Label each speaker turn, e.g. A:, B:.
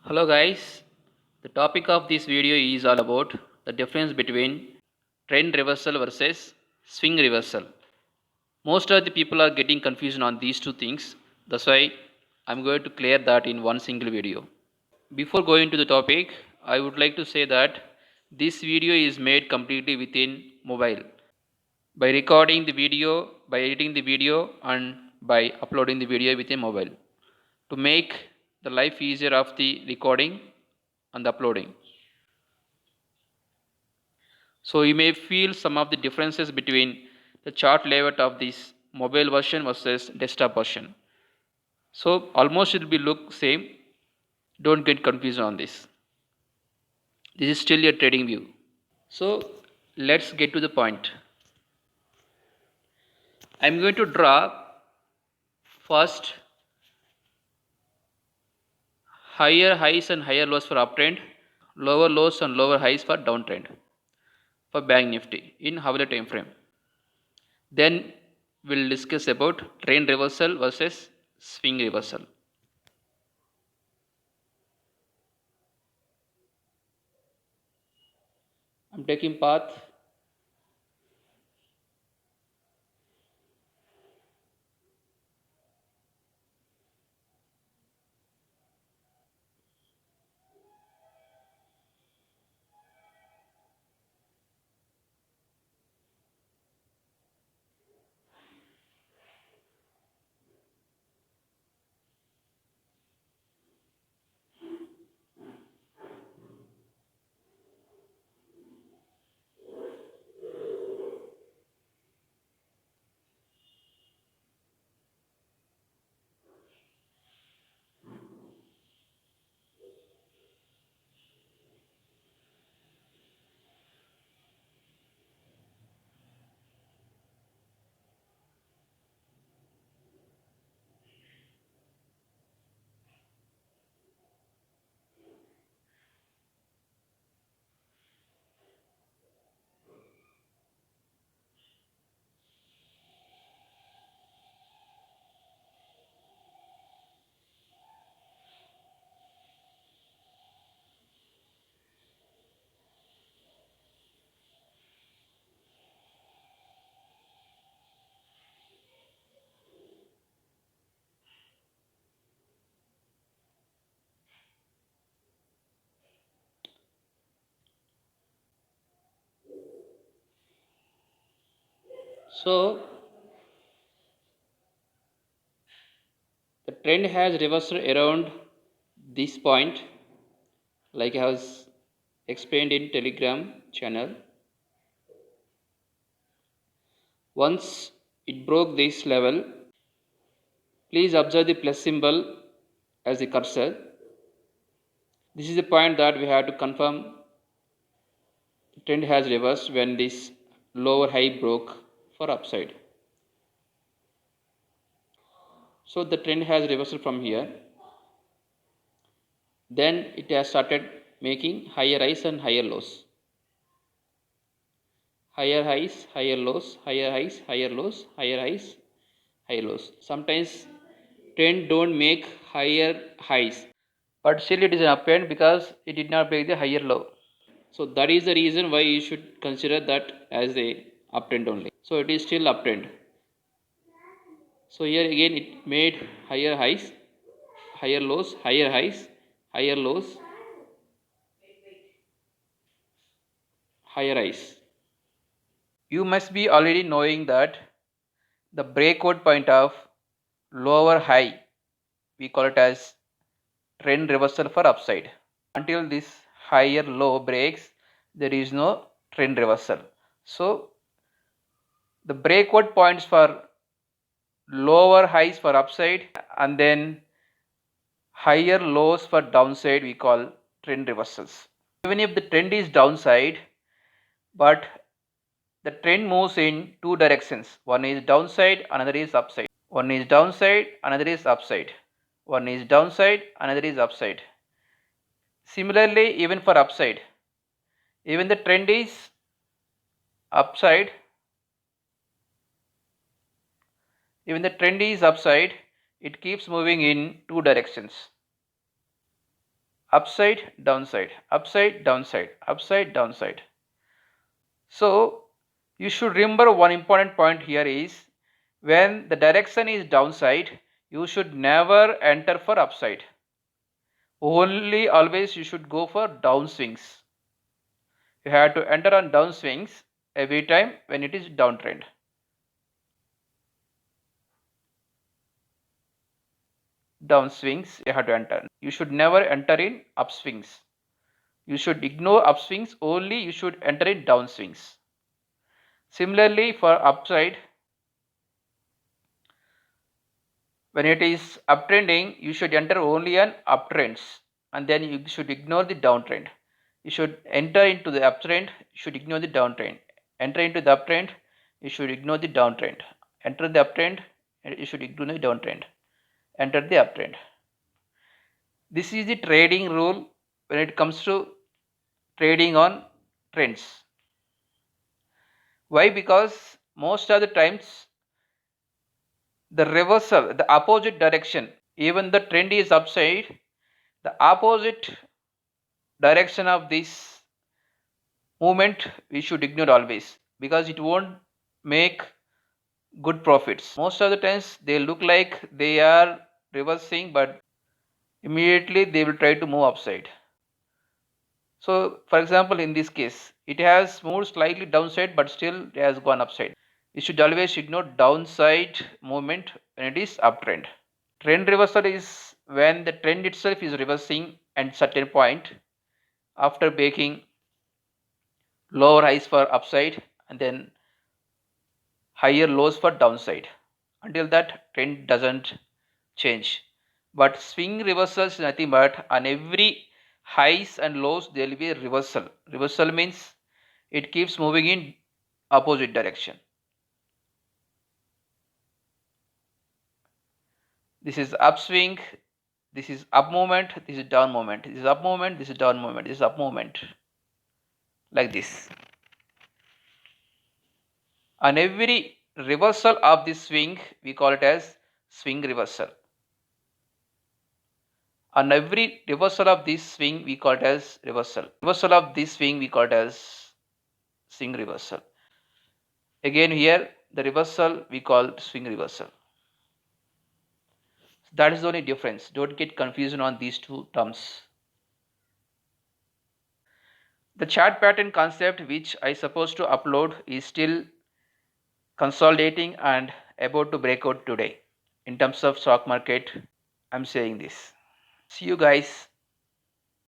A: Hello guys, the topic of this video is all about the difference between trend reversal versus swing reversal. Most of the people are getting confused on these two things. That's why I'm going to clear that in one single video. Before going to the topic, I would like to say that this video is made completely within mobile. By recording the video, by editing the video and by uploading the video within mobile to make the life easier of the recording and the uploading. So you may feel some of the differences between the chart layout of this mobile version versus desktop version. So almost it will be look same. Don't get confused on this. This is still a trading view. So let's get to the point. I'm going to draw first higher highs and higher lows for uptrend, lower lows and lower highs for downtrend for Bank Nifty in hourly time frame. Then we'll discuss about trend reversal versus swing reversal. I'm taking path. So the trend has reversed around this point, like I was explained in Telegram channel. Once it broke this level, please observe the plus symbol as the cursor. This is the point that we have to confirm the trend has reversed when this lower high broke for upside. So the trend has reversed from here. Then it has started making higher highs and higher lows. Higher highs, higher lows, higher highs, higher lows, higher highs, higher lows. Sometimes trend don't make higher highs, but still it is an uptrend because it did not break the higher low. So that is the reason why you should consider that as a uptrend only. So it is still uptrend. So here again it made higher highs, higher lows, higher highs, higher lows, higher highs. You must be already knowing that the breakout point of lower high, we call it as trend reversal for upside. Until this higher low breaks, there is no trend reversal. So the breakout points for lower highs for upside and then higher lows for downside we call trend reversals. Even if the trend is downside, but the trend moves in two directions. One is downside, another is upside. One is downside, another is upside. One is downside, another is upside. Similarly, even for upside, even the trend is upside, even the trend is upside, it keeps moving in two directions. upside, downside, upside, downside, upside, downside. So you should remember one important point here is when the direction is downside, you should never enter for upside. Only always you should go for downswings. You have to enter on downswings every time when it is downtrend. Downswings you have to enter. You should never enter in upswings. You should ignore upswings, only you should enter in downswings. Similarly for upside, when it is uptrending, you should enter only on uptrends and then you should ignore the downtrend. You should enter into the uptrend, you should ignore the downtrend. Enter into the uptrend, you should ignore the downtrend. Enter the uptrend, you should ignore the downtrend. Enter the uptrend. This is the trading rule when it comes to trading on trends. Why? Because most of the times the reversal, the opposite direction, even the trend is upside, the opposite direction of this movement we should ignore always because it won't make good profits. Most of the times they look like they are reversing, but immediately they will try to move upside. So for example, in this case, it has moved slightly downside, but still it has gone upside. You should always ignore downside movement when it is uptrend. Trend reversal is when the trend itself is reversing at certain point after breaking lower highs for upside and then higher lows for downside. Until that trend doesn't change. But swing reversals is nothing but on every highs and lows there will be a reversal. Reversal means it keeps moving in opposite direction. This is upswing, this is up movement, this is down movement, this is up movement, this is down movement, this is up movement. Like this. On every reversal of this swing, we call it as swing reversal. On every reversal of this swing, we call it as reversal. Reversal of this swing, we call it as swing reversal. Again here, the reversal we call swing reversal. That is the only difference. Don't get confusion on these two terms. The chart pattern concept which I supposed to upload is still consolidating and about to break out today. In terms of stock market, I'm saying this. See you guys.